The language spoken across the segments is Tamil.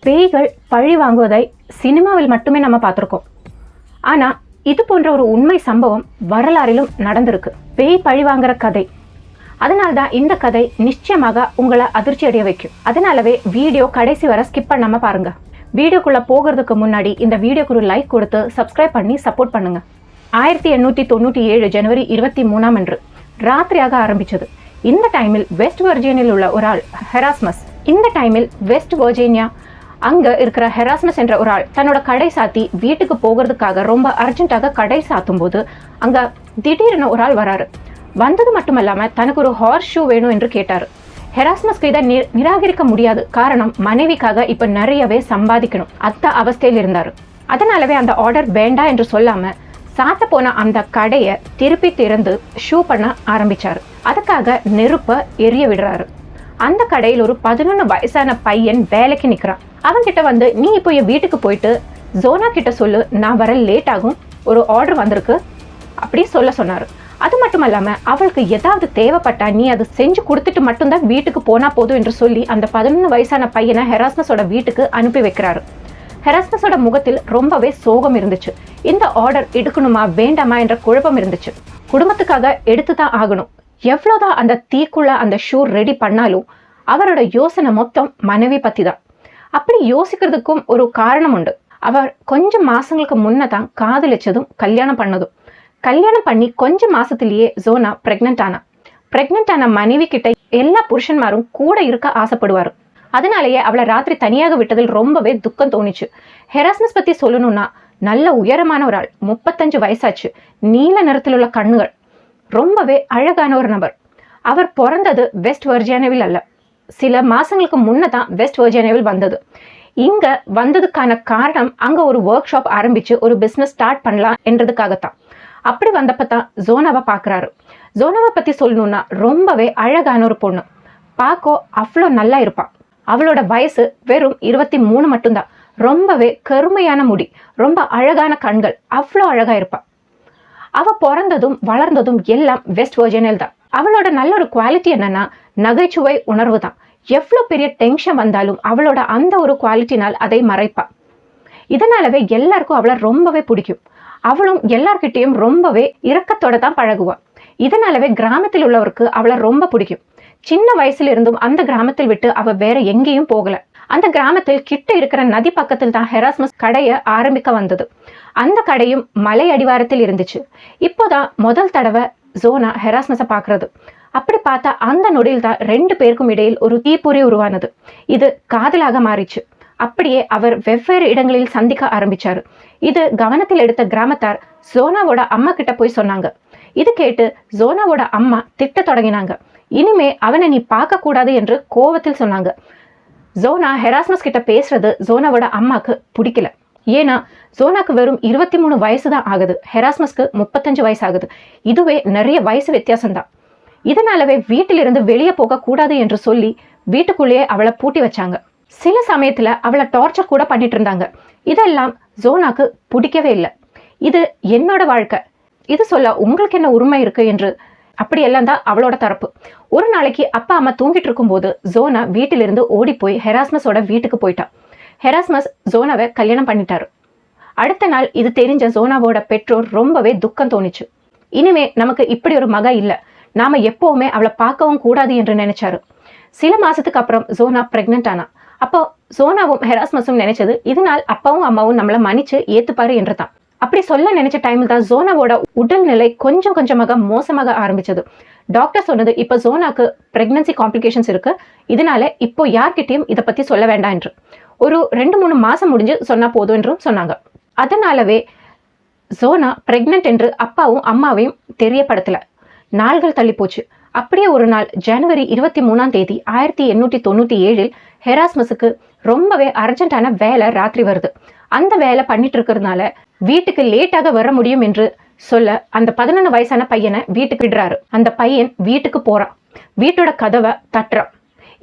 பேய்கள் பழி வாங்குவதை சினிமாவில் மட்டுமே நம்ம பார்த்துருக்கோம். ஆனால் இது போன்ற ஒரு உண்மை சம்பவம் வரலாறிலும் நடந்திருக்கு. பேய் பழி வாங்குற கதை. அதனால்தான் இந்த கதை நிச்சயமாக உங்களை அதிர்ச்சி அடைய வைக்கும். அதனாலவே வீடியோ கடைசி வரை ஸ்கிப் பண்ணாம பாருங்க. வீடியோக்குள்ள போகிறதுக்கு முன்னாடி இந்த வீடியோக்கு ஒரு லைக் கொடுத்து சப்ஸ்கிரைப் பண்ணி சப்போர்ட் பண்ணுங்க. 1897 ஜனவரி 23 அன்று ராத்திரியாக ஆரம்பிச்சது. இந்த டைமில் வெஸ்ட் வர்ஜீனியாவில் உள்ள ஒரு ஆள் ஹெராஸ்மஸ். இந்த டைமில் வெஸ்ட் வர்ஜீனியா அங்க இருக்கிற ஹெராஸ்மஸ் என்ற ஒரு ஆள் தன்னோட கடை சாத்தி வீட்டுக்கு போகிறதுக்காக ரொம்ப அர்ஜென்ட்டாக கடை சாத்தும் போது அங்க திடீர்னு ஒரு ஆள் வராரு. வந்தது மட்டுமல்லாம தனக்கு ஒரு ஹார்ஸ் ஷூ வேணும் என்று கேட்டாரு. ஹெராஸ்மஸ்க்கு இதை நிராகரிக்க முடியாது. காரணம், மனைவிக்காக இப்ப நிறையவே சம்பாதிக்கணும் அந்த அவஸ்தையில் இருந்தாரு. அதனாலவே அந்த ஆர்டர் வேண்டாம் என்று சொல்லாம சாத்த போன அந்த கடையை திருப்பி திறந்து ஷூ பண்ண ஆரம்பிச்சாரு. அதுக்காக நெருப்ப எரிய விடுறாரு. அந்த கடையில் ஒரு 11 வயசான பையன் வேலைக்கு நிக்கிறான். அவன்கிட்ட வந்து, நீ இப்போ என் வீட்டுக்கு போயிட்டு ஜோனா கிட்ட சொல்லு, நான் வர லேட் ஆகும், ஒரு ஆர்டர் வந்திருக்கு அப்படி சொன்னாரு. அது மட்டும் இல்லாம அவளுக்கு ஏதாவது தேவைப்பட்டா நீ அது செஞ்சு கொடுத்துட்டு மட்டும்தான் வீட்டுக்கு போனா போதும் என்று சொல்லி அந்த 11 வயசான பையனை ஹெராஸ்மஸோட வீட்டுக்கு அனுப்பி வைக்கிறாரு. ஹெராஸ்மஸோட முகத்தில் ரொம்பவே சோகம் இருந்துச்சு. இந்த ஆர்டர் எடுக்கணுமா வேண்டாமா என்ற குழப்பம் இருந்துச்சு. குடும்பத்துக்காக எடுத்துதான் ஆகணும். எவ்வளவுதான் அந்த தீக்குள்ள அந்த ஷூ ரெடி பண்ணாலும் அவரோட யோசனை மொத்தம் மனைவி பத்தி தான். அப்படி யோசிக்கிறதுக்கும் ஒரு காரணம் உண்டு. அவர் கொஞ்சம் மாசங்களுக்கு முன்னதான் காதலிச்சதும் கல்யாணம் பண்ணதும். கல்யாணம் பண்ணி கொஞ்சம் மாசத்திலேயே ஜோனா பிரெக்னென்ட் ஆன மனைவி கிட்ட எல்லா புருஷன்மாரும் கூட இருக்க ஆசைப்படுவாரு. அதனாலேயே அவளை ராத்திரி தனியாக விட்டதில் ரொம்பவே துக்கம் தோணிச்சு. ஹெராஸ்மஸ் பத்தி சொல்லணும்னா நல்ல உயரமான ஒரு ஆள், 35 வயசாச்சு, நீல நிறத்தில் உள்ள கண்ணுகள், ரொம்பவே அழகான ஒரு நபர். அவர் பிறந்தது வெஸ்ட் வர்ஜீனியாவில் அல்ல, சில மாசங்களுக்கு முன்னதான் வெஸ்ட் வர்ஜீனியாவில் வந்தது. இங்க வந்ததுக்கான காரணம் அங்க ஒரு ஒர்க் ஷாப் ஆரம்பிச்சு ஒரு பிசினஸ் ஸ்டார்ட் பண்ணலாம் என்றதுக்காகத்தான். அப்படி வந்தப்பதான் ஜோனாவை பாக்குறாரு. ஜோனாவை பத்தி சொல்லணும்னா ரொம்பவே அழகான ஒரு பொண்ணு. பாக்கோ அவ்வளோ நல்லா இருப்பான். அவளோட வயசு வெறும் 23 மட்டும்தான். ரொம்பவே கருமையான முடி, ரொம்ப அழகான கண்கள், அவ்வளோ அழகா இருப்பான். அவ பிறந்ததும் வளர்ந்ததும் எல்லாம் வெஸ்ட் வர்ஜீனியாவில் தான். அவளோட நல்ல ஒரு குவாலிட்டி என்னன்னா நகைச்சுவை உணர்வு தான். எவ்வளவு பெரிய டென்ஷன் வந்தாலும் அவளோட அந்த ஒரு குவாலிட்டினால் அதை மறைப்பா. இதனாலவே எல்லாருக்கும் அவளை ரொம்பவே பிடிக்கும். அவளும் எல்லார்கிட்டையும் ரொம்பவே இரக்கத்தோட தான் பழகுவா. இதனாலவே கிராமத்தில் உள்ளவருக்கு அவளை ரொம்ப பிடிக்கும். சின்ன வயசுல இருந்தும் அந்த கிராமத்தில் விட்டு அவ வேற எங்கேயும் போகல. அந்த கிராமத்தில் கிட்ட இருக்கிற நதி பக்கத்தில் தான் ஹெராஸ்மஸ் கடையை ஆரம்பிக்க வந்தது. அந்த கடையும் மலை அடிவாரத்தில் இருந்துச்சு. இப்போதான் முதல் தடவை ஜோனா ஹெராஸ்மஸை பாக்குறது. அப்படி பார்த்தா அந்த நொடியில் தான் 2 பேருக்கும் இடையில் ஒரு தீப்பொறி உருவானது. இது காதலாக மாறிச்சு. அப்படியே அவர் வெவ்வேறு இடங்களில் சந்திக்க ஆரம்பிச்சாரு. இது கவனத்தில் எடுத்த கிராமத்தார் ஜோனாவோட அம்மா கிட்ட போய் சொன்னாங்க. இது கேட்டு ஜோனாவோட அம்மா திட்ட தொடங்கினாங்க. இனிமே அவனை நீ பார்க்க கூடாது என்று கோவத்தில் சொன்னாங்க. ஜோனா ஹெராஸ்மஸ் கிட்ட பேசுறது ஜோனாவோட அம்மாக்கு பிடிக்கல. ஏன்னா ஜோனாக்கு வெறும் 23 வயசு தான் ஆகுது, ஹெராஸ்மஸ்க்கு 35 வயசு ஆகுது. இதுவே நிறைய வயசு வித்தியாசம் தான். இதனாலவே வீட்டிலிருந்து வெளியே போக கூடாது என்று சொல்லி வீட்டுக்குள்ளேயே அவளை பூட்டி வச்சாங்க. சில சமயத்துல அவளை டார்ச்சர் கூட பண்ணிட்டு இருந்தாங்க. இதெல்லாம் ஜோனாக்கு பிடிக்கவே இல்லை. இது என்னோட வாழ்க்கை, இது சொல்ல உங்களுக்கு என்ன உரிமை இருக்கு என்று அப்படியெல்லாம் தான் அவளோட தரப்பு. ஒரு நாளைக்கு அப்பா அம்மா தூங்கிட்டு இருக்கும் போது ஜோனா வீட்டிலிருந்து ஓடி போய் ஹெராஸ்மஸோட வீட்டுக்கு போயிட்டா. ஹெராஸ்மஸ் ஜோனாவை கல்யாணம் பண்ணிட்டாரு. அடுத்த நாள் இது தெரிஞ்ச ஜோனாவோட பெற்றோர் ரொம்பவே துக்கம் தோணிச்சு. இனிமே நமக்கு இப்படி ஒரு மக இல்ல, நாம எப்பவுமே அவளை பார்க்கவும் கூடாது என்று நினைச்சாரு. சில மாசத்துக்கு அப்புறம் ஜோனா பிரெக்னென்ட் ஆனா. அப்போ ஜோனாவும் ஹெராஸ்மஸும் நினைச்சது, இதனால் அப்பாவும் அம்மாவும் நம்மளை மன்னிச்சு ஏத்துப்பாரு என்றுதான். அப்படி சொல்ல நினைச்ச டைமில் தான் ஜோனாவோட உடல்நிலை கொஞ்சம் கொஞ்சமாக மோசமாக ஆரம்பிச்சது. டாக்டர் சொன்னது, இப்ப ஜோனாக்கு பிரெக்னன்சி காம்ப்ளிகேஷன்ஸ் இருக்கு, இதனால இப்போ யார்கிட்டையும் இதை பத்தி சொல்ல வேண்டாம் என்று. ஒரு 2-3 மாசம் முடிஞ்சு சொன்னா போதும் என்றும் சொன்னாங்க. அதனாலவே ஜோனா பிரெக்னென்ட் என்று அப்பாவும் அம்மாவையும் தெரியப்படுத்தல. நாள்கள் தள்ளி போச்சு. அப்படியே ஒரு நாள் ஜனவரி 23 தேதி 1897 ஹெராஸ்மஸுக்கு ரொம்பவே அர்ஜென்டான வேலை ராத்திரி வருது. அந்த வேலை பண்ணிட்டு இருக்கிறதுனால வீட்டுக்கு லேட்டாக வர முடியும் என்று சொல்ல அந்த 11 வயசான பையனை வீட்டுக்கு விடுறாரு. அந்த பையன் வீட்டுக்கு போறான். வீட்டோட கதவை தட்டுறான்.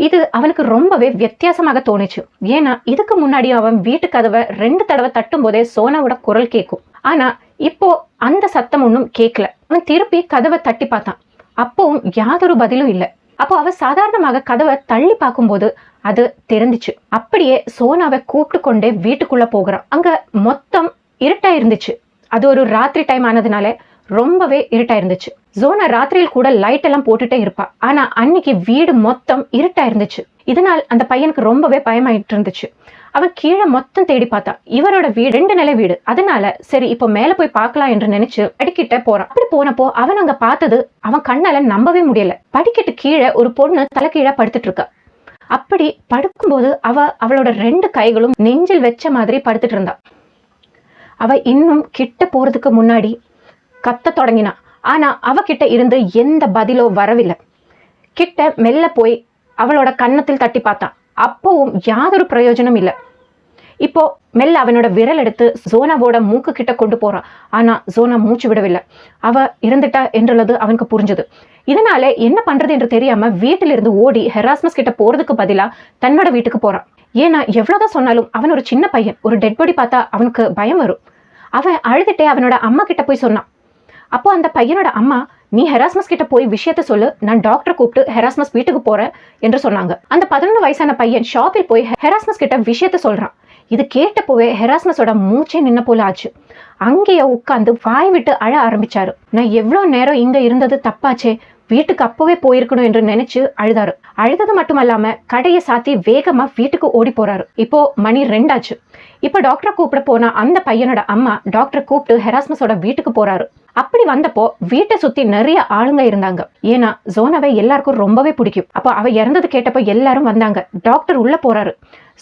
இது அவனுக்கு ரொம்பவே வித்தியாசமாக தோணுச்சு. ஏன்னா இதுக்கு முன்னாடி அவன் வீட்டு கதவை 2 தடவை தட்டும் போதே சோனாவோட குரல் கேட்கும். ஆனா இப்போ அந்த சத்தம் ஒன்றும் கேட்கல. அவன் திருப்பி கதவை தட்டி பார்த்தான். அப்பவும் யாதொரு பதிலும் இல்லை. அப்போ அவ சாதாரணமாக கதவை தள்ளி பார்க்கும்போது அது தெரிஞ்சிச்சு. அப்படியே சோனாவை கூப்பிட்டு கொண்டே வீட்டுக்குள்ள போகிறான். அங்க மொத்தம் இருட்டா இருந்துச்சு. அது ஒரு ராத்திரி டைம் ஆனதுனால ரொம்பவே இருட்டா இருந்துச்சு. சோனா ராத்திரியில் கூட லைட் எல்லாம் போட்டுட்டே இருப்பா. ஆனா அன்னைக்கு வீடு மொத்தம் இருட்டா இருந்துச்சு. இதனால் அந்த பையனுக்கு ரொம்பவே பயமாயிட்டு இருந்துச்சு. அவன் கீழே மொத்தம் தேடி பார்த்தா. இவரோட வீடு 2 நிலை வீடு. அதனால சரி இப்போ மேல போய் பார்க்கலாம் என்று நினைச்சு படிக்கிட்ட போறான். அப்படி போனப்போ அவன் அங்க பார்த்தது அவன் கண்ணால நம்பவே முடியல. படிக்கட்டு கீழே ஒரு பொண்ணு தலை கீழே படுத்துட்டு இருக்கா. அப்படி படுக்கும்போது அவளோட 2 கைகளும் நெஞ்சில் வச்ச மாதிரி படுத்துட்டு இருந்தா. அவ இன்னும் கிட்ட போறதுக்கு முன்னாடி கத்த தொடங்கினா. ஆனா அவகிட்ட இருந்து எந்த பதிலோ வரவில்லை. கிட்ட மெல்ல போய் அவளோட கன்னத்தில் தட்டி பார்த்தான். அப்பவும் யாதொரு பிரயோஜனம் இல்லை. இப்போ மெல்ல அவனோட விரல் எடுத்து சோனாவோட மூக்கு கிட்ட கொண்டு போறான். ஆனா சோனா மூச்சு விடவில்லை. அவ இருந்துட்டா என்றது அவனுக்கு புரிஞ்சது. இதனால என்ன பண்றது என்று தெரியாம வீட்டிலிருந்து ஓடி ஹெராஸ்மஸ் கிட்ட போறதுக்கு பதிலா தன்னோட வீட்டுக்கு போறான். ஏன்னா எவ்வளவுதான் சொன்னாலும் அவன் ஒரு சின்ன பையன். ஒரு டெட் பாடி பார்த்தா அவனுக்கு பயம் வரும். அவன் அழுதுட்டே அவனோட அம்மா கிட்ட போய் சொன்னான். அப்போ அந்த பையனோட அம்மா, நீ ஹெராஸ்மஸ் கிட்ட போய் விஷயத்த சொல்லு, நான் டாக்டர் கூப்பிட்டு ஹெராஸ்மஸ் வீட்டுக்கு போறேன் என்று சொன்னாங்க. அந்த 11 வயசான பையன் ஷாப்பில் போய் ஹெராஸ்மஸ் கிட்ட விஷயத்த சொல்றான். இது கேட்டப்போவே ஹெராஸ்மஸோட மூச்சே நின்ன போல ஆச்சு. அங்கேயே உட்காந்து வாய் விட்டு அழ ஆரம்பிச்சாரு. நான் எவ்வளவு நேரம் இங்க இருந்தது தப்பாச்சே, வீட்டுக்கு அப்பவே போயிருக்கணும் என்று நினைச்சு அழுதாரு. அழுதது மட்டுமல்லாம கடையை சாத்தி வேகமா வீட்டுக்கு ஓடி போறாரு. இப்போ மணி 2 ஆச்சு. இப்ப டாக்டரை கூப்பிட போனா அந்த பையனோட அம்மா டாக்டரை கூப்பிட்டு ஹெராஸ்மஸோட வீட்டுக்கு போறாரு. அப்படி வந்தப்போ வீட்டை சுத்தி நிறைய ஆளுங்க இருந்தாங்க. ஏன்னா சோனாவை எல்லாருக்கும் ரொம்பவே பிடிக்கும். அப்போ அவ இறந்தது கேட்டப்போ எல்லாரும் வந்தாங்க. டாக்டர் உள்ள போறாரு.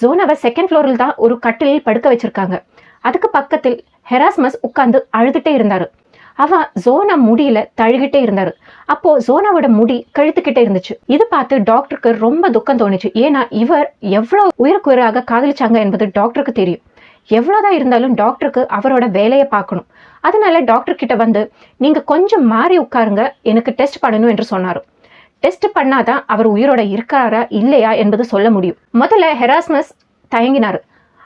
சோனாவை 2nd ஃப்ளோரில் தான் ஒரு கட்டிலில் படுக்க வச்சிருக்காங்க. அதுக்கு பக்கத்தில் ஹெராஸ்மஸ் உட்கார்ந்து அழுதுட்டே இருந்தாரு. அவன் சோனா முடியில தழுகிட்டே இருந்தாரு. அப்போ சோனாவோட முடி கழுத்துக்கிட்டே இருந்துச்சு. இது பார்த்து டாக்டருக்கு ரொம்ப துக்கம் தோணுச்சு. ஏன்னா இவர் எவ்வளவு உயிருக்கு காதலிச்சாங்க என்பது டாக்டருக்கு தெரியும். எவ்வளவுதான் இருந்தாலும் டாக்டருக்கு அவரோட வேலையை பார்க்கணும். அதனால டாக்டர் கிட்ட வந்து, நீங்க கொஞ்சம் மாறி உட்காருங்க, எனக்கு டெஸ்ட் பண்ணணும் என்று சொன்னாரு. டெஸ்ட் பண்ணாதான் அவர் உயிரோட இருக்காரா இல்லையா என்பது சொல்ல முடியும். முதல்ல ஹெராஸ்மஸ் தயங்கினாரு.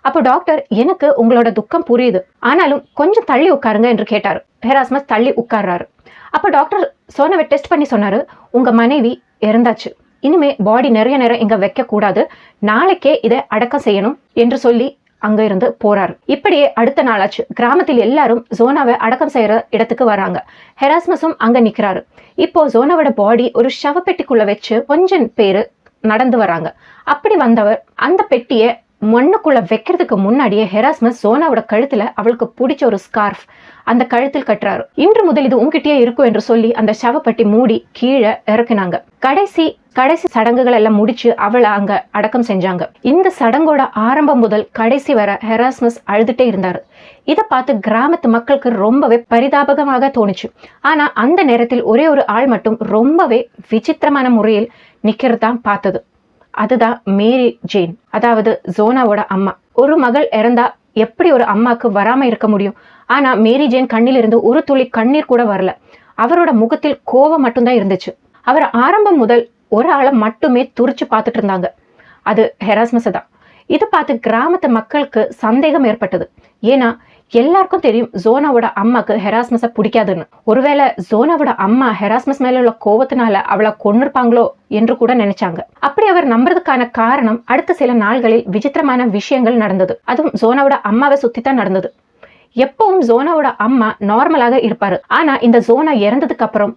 அப்போ டாக்டர், எனக்கு உங்களோட துக்கம் புரியுது, ஆனாலும் கொஞ்சம் தள்ளி உட்காருங்க என்று கேட்டாரு. ஹெராஸ்மஸ் தள்ளி உட்கார்றாரு. அப்போ டாக்டர் சோனாவை டெஸ்ட் பண்ணி சொன்னாரு, உங்க மனைவி இறந்தாச்சு, இனிமே பாடி நிறைய நேரம் இங்க வைக்க கூடாது, நாளைக்கே இதை அடக்கம் செய்யணும் என்று சொல்லி அங்க இருந்து போறாரு. இப்படியே அடுத்த நாளாச்சு. கிராமத்தில் எல்லாரும் சோனாவை அடக்கம் செய்யற இடத்துக்கு வராங்க. ஹெராஸ்மஸும் அங்க நிக்கிறாரு. இப்போ சோனாவோட பாடி ஒரு சவப்பெட்டிக்குள்ள வச்சு கொஞ்சம் பேரு நடந்து வராங்க. அப்படி வந்தவர் அந்த பெட்டியை மண்ணுக்குள்ள வைக்கிறதுக்கு முன்னாடியே ஹெராஸ்மஸ் சோனாவோட கழுத்துல அவளுக்கு பிடிச்ச ஒரு ஸ்கார்ஃப் அந்த கழுத்தில் கட்டுறாரு. இன்று முதல் இது உங்ககிட்டயே இருக்கும் என்று சொல்லி அந்த சவப்பட்டி மூடி கீழே இறக்குனாங்க. கடைசி சடங்குகள் எல்லாம் முடிச்சு அவளை அங்க அடக்கம் செஞ்சாங்க. இந்த சடங்கோட ஆரம்பம் முதல் கடைசி வர ஹெராஸ்மஸ் அழுதுட்டே இருந்தாரு. இதை பார்த்து கிராமத்து மக்களுக்கு ரொம்பவே பரிதாபகமாக தோணுச்சு. ஆனா அந்த நேரத்தில் ஒரே ஒரு ஆள் மட்டும் ரொம்பவே விசித்திரமான முறையில் நிக்கிறதான் பார்த்தது. அதுதான் மேரி ஜேன், அதாவது சோனாவோட அம்மா. ஒரு மகள் இறந்தா எப்படி ஒரு அம்மாக்கு வராம இருக்க முடியும்? ஆனா மேரி ஜேன் கண்ணிலிருந்து ஒரு துளி கண்ணீர் கூட வரல. அவரோட முகத்தில் கோபம் மட்டும்தான் இருந்துச்சு. அவர் ஆரம்பம் முதல் ஒரு ஆளை மட்டுமே துரிச்சு பார்த்துட்டு இருந்தாங்க. அது ஹெராஸ்மஸ் தான். இது பார்த்து கிராமத்து மக்களுக்கு சந்தேகம் ஏற்பட்டது. ஏன்னா எல்லாருக்கும் தெரியும் சோனாவோட அம்மாக்கு ஹெராஸ்மஸ பிடிக்காதுன்னு. ஒருவேளை சோனாவோட அம்மா ஹெராஸ்மஸ் மேல உள்ள கோபத்தினால அவளை கொன்னிருப்பாங்களோ என்று கூட நினைச்சாங்க. அப்படி அவர் நம்புறதுக்கான காரணம், அடுத்த சில நாள்களில் விசித்திரமான விஷயங்கள் நடந்தது. அதுவும் சோனாவோட அம்மாவை சுத்தித்தான் நடந்தது. எப்பவும் சோனாவோட அம்மா நார்மலாக இருப்பாரு. ஆனா இந்த சோனா இறந்ததுக்கு அப்புறம்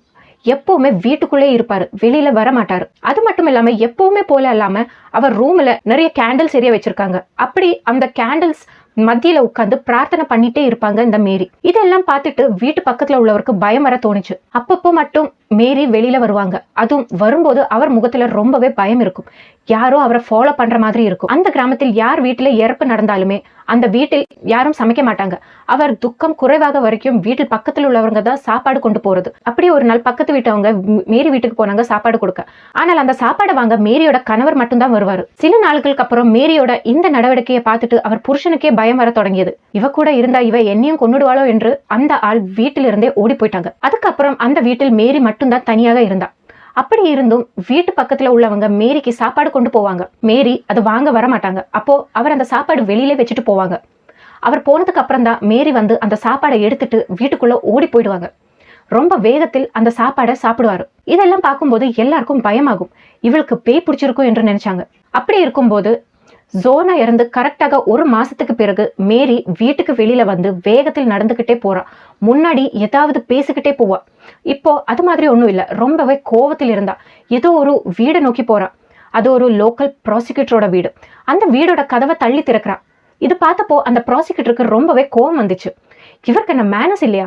எப்பவுமே வீட்டுக்குள்ளே இருப்பாரு, வெளியில வர மாட்டாரு. அது மட்டும் இல்லாம எப்பவுமே போல இல்லாம அவர் ரூம்ல நிறைய கேண்டில்ஸ் எரிய வச்சிருக்காங்க. அப்படி அந்த கேண்டில்ஸ் மத்தியில உட்கார்ந்து பிரார்த்தனை பண்ணிட்டே இருப்பாங்க இந்த மேரி. இதெல்லாம் பார்த்துட்டு வீட்டு பக்கத்துல உள்ளவருக்கு பயம் வர தோணுச்சு. அப்பப்போ மட்டும் மேரி வெளியில வருவாங்க. அதுவும் வரும்போது அவர் முகத்துல ரொம்பவே பயம் இருக்கும். யாரோ அவரை ஃபாலோ பண்ற மாதிரி இருக்கும். அந்த கிராமத்தில் யார் வீட்டுல இறப்பு நடந்தாலுமே அந்த வீட்டில் யாரும் சமைக்க மாட்டாங்க. அவர் துக்கம் குறைவாக வரைக்கும் வீட்டில் பக்கத்தில் உள்ளவங்க தான் சாப்பாடு கொண்டு போறது. அப்படியே ஒரு நாள் பக்கத்து வீட்டவங்க மேரி வீட்டுக்கு போனாங்க சாப்பாடு கொடுக்க. ஆனால் அந்த சாப்பாடு வாங்க மேரியோட கணவர் மட்டும்தான் வருவாரு. சில நாட்களுக்கு அப்புறம் மேரியோட இந்த நடவடிக்கையை பார்த்துட்டு அவர் புருஷனுக்கே பயம் வர தொடங்கியது. இவ கூட இருந்தா இவ என்னையும் கொன்னுடுவாளோ என்று அந்த ஆள் வீட்டிலிருந்தே ஓடி போயிட்டாங்க. அதுக்கப்புறம் அந்த வீட்டில் மேரி மட்டும்தான் தனியாக இருந்தா. அப்படி இருந்தும் வீட்டு பக்கத்துல உள்ளவங்க மேரிக்கு சாப்பாடு கொண்டு போவாங்க. மேரி அதை வாங்க வர மாட்டாங்க. அப்போ அவர் அந்த சாப்பாடு வெளியிலே வச்சுட்டு போவாங்க. அவர் போனதுக்கு அப்புறம் தான் மேரி வந்து அந்த சாப்பாடை எடுத்துட்டு வீட்டுக்குள்ள ஓடி போயிடுவாங்க. ரொம்ப வேகத்தில் அந்த சாப்பாடை சாப்பிடுவாரு. இதெல்லாம் பார்க்கும்போது எல்லாருக்கும் பயமாகும். இவளுக்கு பேய் பிடிச்சிருக்கும் என்று நினைச்சாங்க. அப்படி இருக்கும்போது ஜோனா இறந்து கரெக்டாக 1 மாசத்துக்கு பிறகு மேரி வீட்டுக்கு வெளியில வந்து வேகத்தில் நடந்துகிட்டே போறா. முன்னாடி ஏதாவது பேசிக்கிட்டே போவா. இப்போ அது மாதிரி ஒண்ணும் இல்ல, ரொம்பவே கோவத்தில் இருந்தா. ஏதோ ஒரு வீடை நோக்கி போறா. அது ஒரு லோக்கல் ப்ராசிக்யூட்டரோட வீடு. அந்த வீடோட கதவை தள்ளி திறக்கிறா. இது பார்த்தப்போ அந்த ப்ராசிக்யூட்டருக்கு ரொம்பவே கோவம் வந்துச்சு. இவருக்கு என்ன மேனஸ் இல்லையா,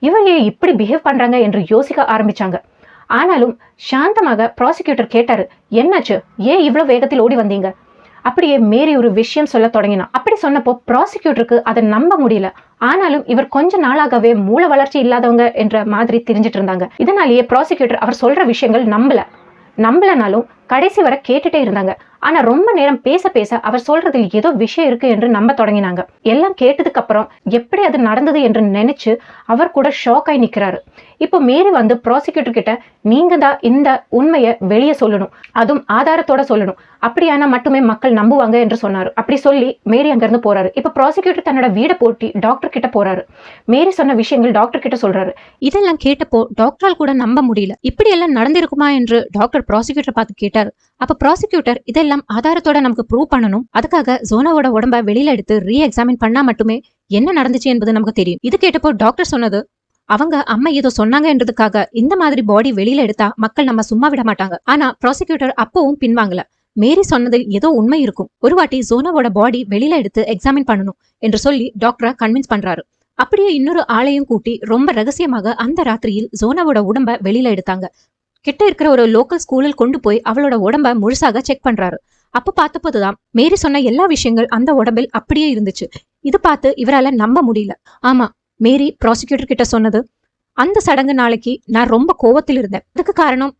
இவர் ஏன் இப்படி பிஹேவ் பண்றாங்க என்று யோசிக்க ஆரம்பிச்சாங்க. ஆனாலும் சாந்தமாக ப்ராசிக்யூட்டர் கேட்டாரு, என்னாச்சு, ஏன் இவ்வளவு வேகத்தில் ஓடி வந்தீங்க? அப்படியே மேரி ஒரு விஷயம் சொல்ல தொடங்கினா. அப்படி சொன்னப்போ ப்ராசிக்யூட்டருக்கு அதை நம்ப முடியல. ஆனாலும் இவர் கொஞ்ச நாளாகவே மூல வளர்ச்சி இல்லாதவங்க என்ற மாதிரி தெரிஞ்சிட்டு இருந்தாங்க. இதனாலேயே ப்ராசிக்யூட்டர் அவர் சொல்ற விஷயங்கள் நம்பலனாலும் கடைசி வரை கேட்டுட்டே இருந்தாங்க. ஆனா ரொம்ப நேரம் பேச பேச அவர் சொல்றதில் ஏதோ விஷயம் இருக்கு என்று நம்ப தொடங்கினாங்க. எல்லாம் கேட்டதுக்கு அப்புறம் எப்படி அது நடந்தது என்று நினைச்சு அவர் கூட ஷாக் ஆகி நிக்கிறாரு. இப்போ மேரி வந்து ப்ராசிக்யூட்டர் கிட்ட, நீங்க தான் இந்த உண்மையை வெளியே சொல்லணும், அதுவும் ஆதாரத்தோட சொல்லணும், அப்படியானா மட்டுமே மக்கள் நம்புவாங்க என்று சொன்னாரு. அப்படி சொல்லி மேரி அங்கிருந்து போறாரு. இப்ப ப்ராசிக்யூட்டர் தன்னோட வீடை போட்டி டாக்டர் கிட்ட போறாரு. மேரி சொன்ன விஷயங்கள் டாக்டர் கிட்ட சொல்றாரு. இதெல்லாம் கேட்டப்போ டாக்டரால் கூட நம்ப முடியல. இப்படி எல்லாம் நடந்திருக்குமா என்று டாக்டர் ப்ராசிக்யூட்டர் பார்த்து கேட்டாரு. அப்ப ப்ராசிக்யூட்டர், இதெல்லாம் ஆதாரத்தோட நமக்கு ப்ரூவ் பண்ணணும், அதுக்காக ஜோனாவோட உடம்ப வெளியில எடுத்து ரீ எக்ஸாமின் பண்ணா மட்டுமே என்ன நடந்துச்சு என்பது நமக்கு தெரியும். இது கேட்டப்போ டாக்டர் சொன்னது, அவங்க அம்மா ஏதோ சொன்னாங்க என்றதுக்காக இந்த மாதிரி பாடி வெளியில எடுத்தா மக்கள் நம்ம சும்மா விட மாட்டாங்க. ஆனா ப்ராசிக்யூட்டர் அப்பவும் பின்வாங்கல. மேரி சொன்னதில் ஏதோ உண்மை இருக்கும், ஒரு வாட்டி ஜோனாவோட பாடி வெளியில எடுத்து எக்ஸாமின் பண்ணணும் என்று சொல்லி டாக்டரை கன்வின்ஸ் பண்றாரு. அப்படியே இன்னொரு ஆளையும் கூட்டி ரொம்ப ரகசியமாக அந்த ராத்திரியில் ஜோனாவோட உடம்ப வெளியில எடுத்தாங்க. கிட்ட இருக்கிற ஒரு லோக்கல் ஸ்கூலில் கொண்டு போய் அவளோட உடம்ப முழுசாக செக் பண்றாரு. அப்ப பார்த்தப்போதுதான் மேரி சொன்ன எல்லா விஷயங்கள் அந்த உடம்பில் அப்படியே இருந்துச்சு. இது பார்த்து இவரால நம்ப முடியல. ஆமா, மேரி ப்ராசிக்யூட்டர் கிட்ட சொன்னது, அந்த சடங்கு நாளைக்கு நான் ரொம்ப கோவத்தில் இருந்தேன், அதுக்கு காரணம்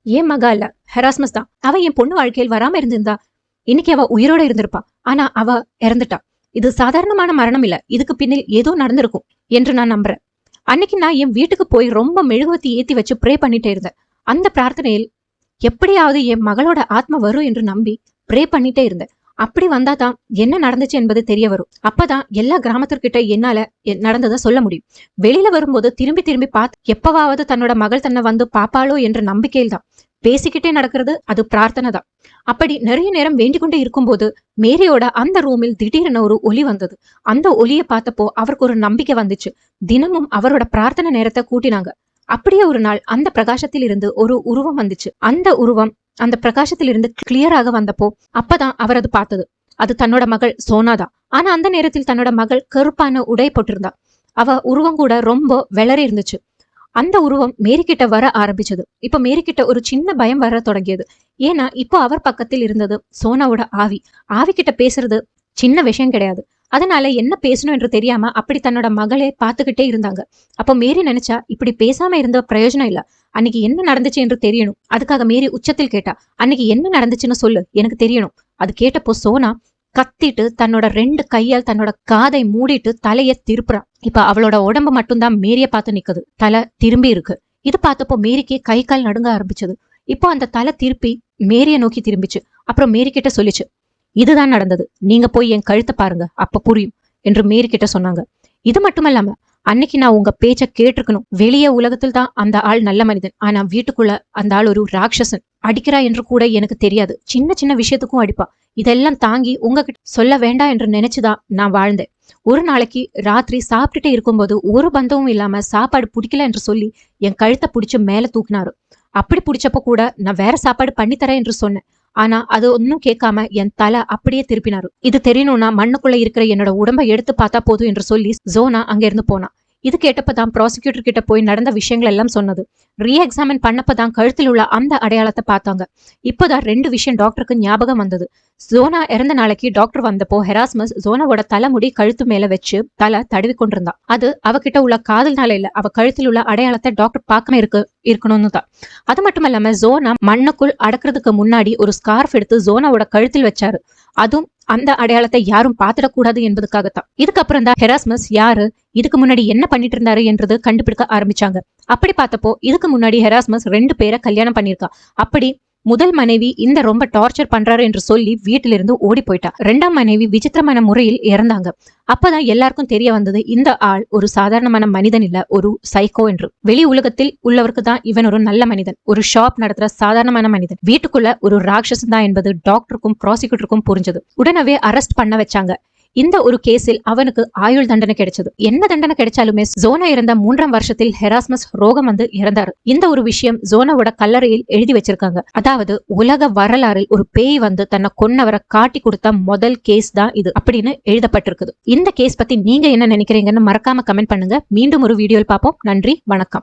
ஏன் மகா இல்ல, ஹெராஸ்மஸ் தான். அவ என் பொண்ணு வாழ்க்கையில் வராம இருந்திருந்தா இன்னைக்கு அவ உயிரோட இருந்திருப்பா. ஆனா அவ இறந்துட்டா. இது சாதாரணமான மரணம் இல்ல, இதுக்கு பின்னில் ஏதோ நடந்திருக்கும் என்று நான் நம்புறேன். அன்னைக்கு நான் என் வீட்டுக்கு போய் ரொம்ப மெழுகுவத்தி ஏத்தி வச்சு ப்ரே பண்ணிட்டே இருந்தேன். அந்த பிரார்த்தனையில் எப்படியாவது என் மகளோட ஆத்மா வரும் என்று நம்பி ப்ரே பண்ணிட்டே இருந்தேன். அப்படி வந்தாதான் என்ன நடந்துச்சு என்பது தெரிய வரும். அப்பதான் எல்லா கிராமத்திற்கிட்ட என்னால நடந்ததை சொல்ல முடியும். வெளியில வரும்போது திரும்பி திரும்பி பார்த்து எப்பவாவது தன்னோட மகள் தன்னை வந்து பாப்பாளோ என்ற நம்பிக்கையில் தான் பேசிக்கிட்டே நடக்கிறது. அது பிரார்த்தனை தான். அப்படி நிறைய நேரம் வேண்டிக் கொண்டே இருக்கும்போது மேரியோட அந்த ரூமில் திடீரென ஒரு ஒலி வந்தது. அந்த ஒலியை பார்த்தப்போ அவருக்கு ஒரு நம்பிக்கை வந்துச்சு. தினமும் அவரோட பிரார்த்தனை நேரத்தை கூட்டினாங்க. அப்படியே ஒரு நாள் அந்த பிரகாசத்தில் இருந்து ஒரு உருவம் வந்துச்சு. அந்த உருவம் அந்த பிரகாசத்தில் இருந்து கிளியராக வந்தப்போ அப்பதான் அவர் அது பார்த்தது. அது தன்னோட மகள் சோனாதான். ஆனா அந்த நேரத்தில் தன்னோட மகள் கருப்பான உடை போட்டிருந்தா. அவ உருவம் கூட ரொம்ப வெளறி இருந்துச்சு. அந்த உருவம் மேரி கிட்ட வர ஆரம்பிச்சது. இப்ப மேரி கிட்ட ஒரு சின்ன பயம் வர தொடங்கியது. ஏன்னா இப்போ அவர் பக்கத்தில் இருந்தது சோனாவோட ஆவி. ஆவி கிட்ட பேசுறது சின்ன விஷயம் கிடையாது. அதனால என்ன பேசணும் என்று தெரியாம அப்படி தன்னோட மகளே பார்த்துக்கிட்டே இருந்தாங்க. அப்போ மேரி நினைச்சா, இப்படி பேசாம இருந்த பிரயோஜனம் இல்ல, அன்னைக்கு என்ன நடந்துச்சு என்று தெரியணும். அதுக்காக மேரி உச்சத்தில் கேட்டா, அன்னைக்கு என்ன நடந்துச்சுன்னு சொல்லு, எனக்கு தெரியணும். அது கேட்டப்போ சோனா கத்திட்டு தன்னோட 2 கையால் தன்னோட காதை மூடிட்டு தலைய திருப்புறான். இப்ப அவளோட உடம்பு மட்டும்தான் மேரிய பார்த்து நிக்குது. தலை திரும்பி இருக்கு. இது பார்த்தப்போ மேரிக்கு கை கால் நடுங்க ஆரம்பிச்சது. இப்போ அந்த தலை திருப்பி மேரிய நோக்கி திரும்பிச்சு. அப்புறம் மேரி கிட்ட சொல்லிச்சு, இதுதான் நடந்தது, நீங்க போய் என் கழுத்தை பாருங்க, அப்ப புரியும் என்று மேரி கிட்ட சொன்னாங்க. இது மட்டுமல்லாம, அன்னைக்கு நான் உங்க பேச்ச கேட்டிருக்கணும். வெளியே உலகத்தில் தான் அந்த ஆள் நல்ல மனிதன், ஆனா வீட்டுக்குள்ள அந்த ஆள் ஒரு ராட்சசன். அடிக்கிறா என்று கூட எனக்கு தெரியாது, சின்ன சின்ன விஷயத்துக்கும் அடிப்பா. இதெல்லாம் தாங்கி உங்ககிட்ட சொல்ல வேண்டாம் என்று நினைச்சுதான் நான் வாழ்ந்தேன். ஒரு நாளைக்கு ராத்திரி சாப்பிட்டுட்டே இருக்கும்போது ஒரு பந்தமும் இல்லாம சாப்பாடு பிடிக்கல என்று சொல்லி என் கழுத்தை பிடிச்சு மேல தூக்கினாரு. அப்படி பிடிச்சப்ப கூட நான் வேற சாப்பாடு பண்ணித்தரேன் என்று சொன்னேன். ஆனா அது ஒன்னும் கேட்காம என் தலை அப்படியே திருப்பினாரு. இது தெரியணும்னா மண்ணுக்குள்ள இருக்கிற என்னோட உடம்பை எடுத்து பார்த்தா போதும் என்று சொல்லி ஜோனா அங்க இருந்து போனா. இது கேட்டப்பதான் ப்ராசிக்யூட்டர் கிட்ட போய் நடந்த விஷயங்கள் எல்லாம் சொன்னது. ரீ எக்ஸாமின் பண்ணப்பதான் கழுத்தில் உள்ள அந்த அடையாளத்தை பார்த்தாங்க. இப்போதான் 2 விஷயம் டாக்டருக்கு ஞாபகம் வந்தது. ஜோனா இறந்த நாளைக்கு டாக்டர் வந்தப்போ ஹெராஸ்மஸ் ஜோனாவோட தலைமுடி கழுத்து மேல வச்சு தலை தடவி கொண்டிருந்தா. அது அவகிட்ட உள்ள காதல்னால இல்ல, அவ கழுத்தில் உள்ள அடையாளத்தை டாக்டர் பார்க்காம இருக்கணும்னு தான். அது மட்டும் இல்லாம ஜோனா மண்ணுக்குள் அடக்கிறதுக்கு முன்னாடி ஒரு ஸ்கார்ஃப் எடுத்து ஜோனாவோட கழுத்தில் வச்சாரு. அதுவும் அந்த அடையாளத்தை யாரும் பார்த்திடக்கூடாது என்பதுக்காகத்தான். இதுக்கப்புறம் தான் ஹெராஸ்மஸ் யாரு, இதுக்கு முன்னாடி என்ன பண்ணிட்டு இருந்தாரு என்றது கண்டுபிடிக்க ஆரம்பிச்சாங்க. அப்படி பார்த்தப்போ இதுக்கு முன்னாடி ஹெராஸ்மஸ் 2 பேரை கல்யாணம் பண்ணிருக்கா. அப்படி முதல் மனைவி இந்த ரொம்ப டார்ச்சர் பண்றாரு என்று சொல்லி வீட்டிலிருந்து ஓடி போயிட்டா. இரண்டாம் மனைவி விசித்திரமான முறையில் இறந்தாங்க. அப்பதான் எல்லாருக்கும் தெரிய வந்தது இந்த ஆள் ஒரு சாதாரணமான மனிதன் இல்ல, ஒரு சைக்கோ என்று. வெளி உலகத்தில் உள்ளவருக்கு தான் இவன் ஒரு நல்ல மனிதன், ஒரு ஷாப் நடத்துற சாதாரணமான மனிதன், வீட்டுக்குள்ள ஒரு ராட்சசன் தான் என்பது டாக்டருக்கும் ப்ராசிக்யூட்டருக்கும் புரிஞ்சது. உடனே அரெஸ்ட் பண்ண வச்சாங்க. இந்த ஒரு கேஸில் அவனுக்கு ஆயுள் தண்டனை கிடைச்சது. என்ன தண்டனை கிடைச்சாலுமே ஜோனா இறந்த 3ஆம் வருஷத்தில் ஹெராஸ்மஸ் ரோகம் வந்து இறந்தாரு. இந்த ஒரு விஷயம் ஜோனாவோட கல்லறையில் எழுதி வச்சிருக்காங்க. அதாவது உலக வரலாறில் ஒரு பேய் வந்து தன்னை கொன்னவரை காட்டி கொடுத்த முதல் கேஸ் தான் இது அப்படின்னு எழுதப்பட்டிருக்குது. இந்த கேஸ் பத்தி நீங்க என்ன நினைக்கிறீங்கன்னு மறக்காம கமெண்ட் பண்ணுங்க. மீண்டும் ஒரு வீடியோவில் பார்ப்போம். நன்றி, வணக்கம்.